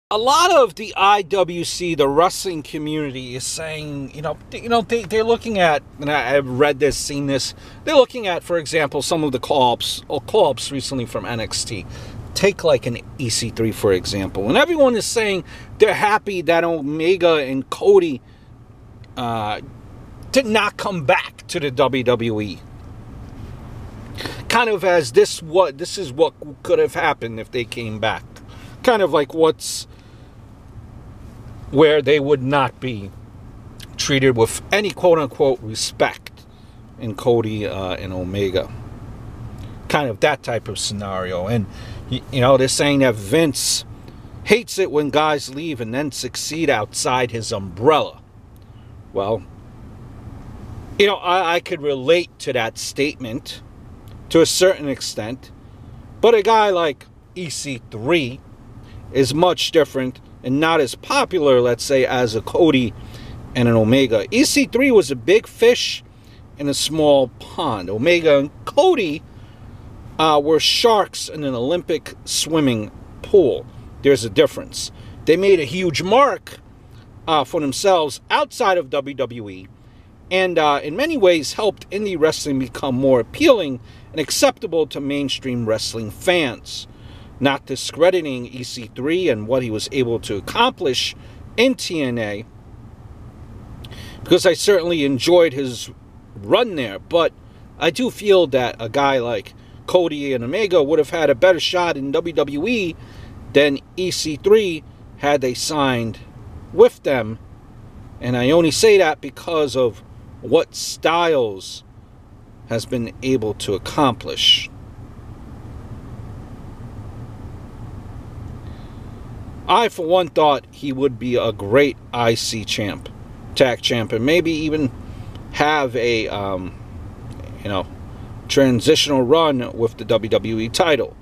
A lot of the IWC, the wrestling community, is saying, they're looking at, and I've read this, seen this. They're looking at, for example, some of the call-ups recently from NXT. Take like an EC3, for example, and everyone is saying they're happy that Omega and Cody did not come back to the WWE. Kind of as this is what could have happened if they came back. Kind of like where they would not be treated with any quote-unquote respect in Cody and Omega. Kind of that type of scenario. And, they're saying that Vince hates it when guys leave and then succeed outside his umbrella. Well, I could relate to that statement to a certain extent. But a guy like EC3 is much different and not as popular, let's say, as a Cody and an Omega. EC3 was a big fish in a small pond. Omega and Cody were sharks in an Olympic swimming pool. There's a difference. They made a huge mark for themselves outside of WWE, and in many ways helped indie wrestling become more appealing and acceptable to mainstream wrestling fans. Not discrediting EC3 and what he was able to accomplish in TNA, because I certainly enjoyed his run there, but I do feel that a guy like Cody and Omega would have had a better shot in WWE than EC3 had they signed with them. And I only say that because of what Styles has been able to accomplish. I, for one, thought he would be a great IC champ, tag champ, and maybe even have a, transitional run with the WWE title.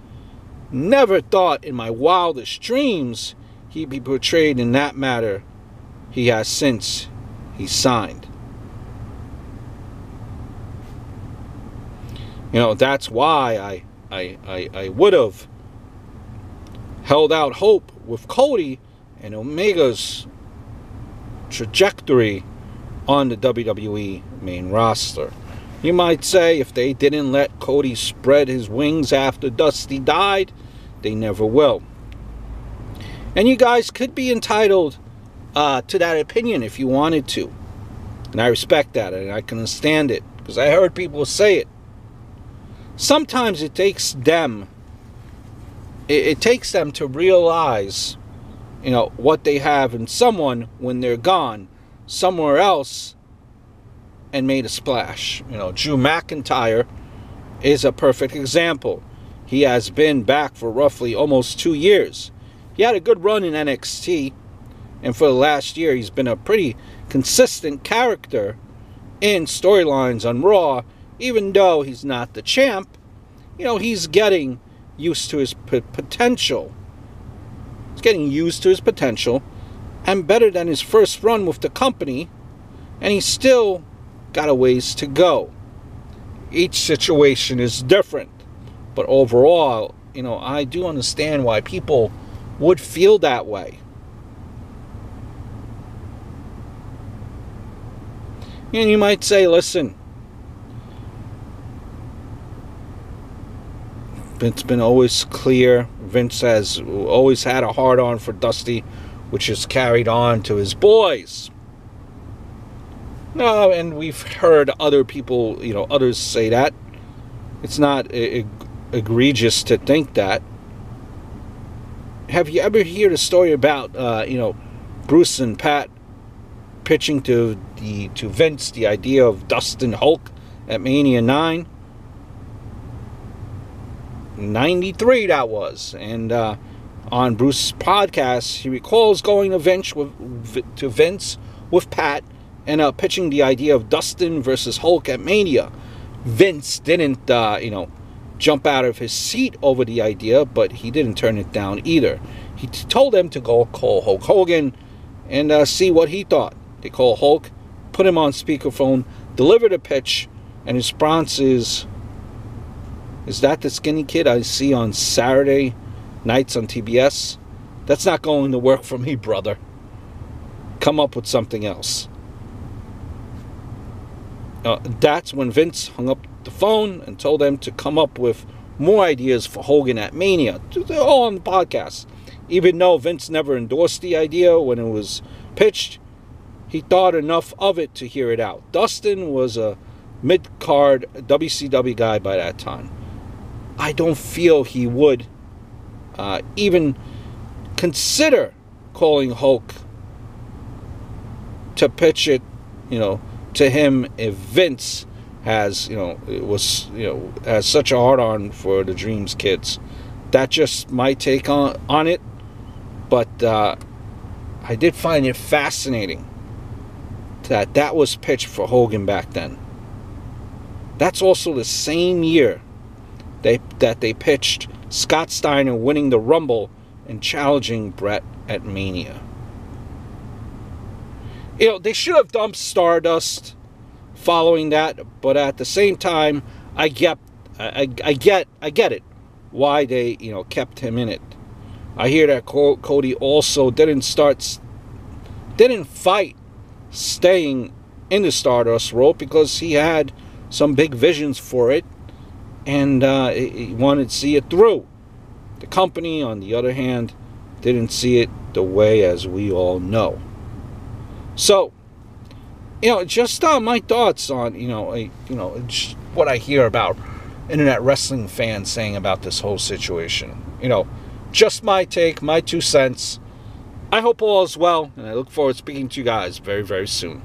Never thought in my wildest dreams he'd be portrayed in that manner he has since he signed. That's why I would have held out hope with Cody and Omega's trajectory on the WWE main roster. You might say if they didn't let Cody spread his wings after Dusty died, they never will. And you guys could be entitled to that opinion if you wanted to. And I respect that, and I can understand it, because I heard people say it. Sometimes it takes them to realize, what they have in someone when they're gone somewhere else and made a splash. Drew McIntyre is a perfect example. He has been back for roughly almost 2 years. He had a good run in NXT, and for the last year he's been a pretty consistent character in storylines on Raw. Even though he's not the champ, he's getting used to his potential. He's getting used to his potential, and better than his first run with the company, and he's still got a ways to go. Each situation is different, but overall, I do understand why people would feel that way. And you might say, listen, it's been always clear Vince has always had a hard-on for Dusty, which is carried on to his boys. No, and we've heard other people, others say that. It's not egregious to think that. Have you ever heard a story about, Bruce and Pat pitching to Vince the idea of Dustin Hulk at Mania 9? 93 that was. And on Bruce's podcast, he recalls going to Vince with Pat and pitching the idea of Dustin versus Hulk at Mania. Vince didn't, jump out of his seat over the idea, but he didn't turn it down either. He told them to go call Hulk Hogan and see what he thought. They call Hulk, put him on speakerphone, deliver the pitch, and his response is that the skinny kid I see on Saturday nights on TBS? That's not going to work for me, brother. Come up with something else. That's when Vince hung up the phone and told them to come up with more ideas for Hogan at Mania. They're all on the podcast. Even though Vince never endorsed the idea when it was pitched, he thought enough of it to hear it out. Dustin was a mid-card WCW guy by that time. I don't feel he would even consider calling Hulk to pitch it, to him if Vince has, has such a hard-on for the Dreams kids. That's just my take on it. But I did find it fascinating that was pitched for Hogan back then. That's also the same year that they pitched Scott Steiner winning the Rumble and challenging Bret at Mania. They should have dumped Stardust following that, but at the same time, I get it why they kept him in it. I hear that Cody also didn't fight staying in the Stardust role because he had some big visions for it, and he wanted to see it through. The company, on the other hand, didn't see it the way as we all know. So, just my thoughts on just what I hear about internet wrestling fans saying about this whole situation. Just my take, my 2 cents. I hope all is well, and I look forward to speaking to you guys very, very soon.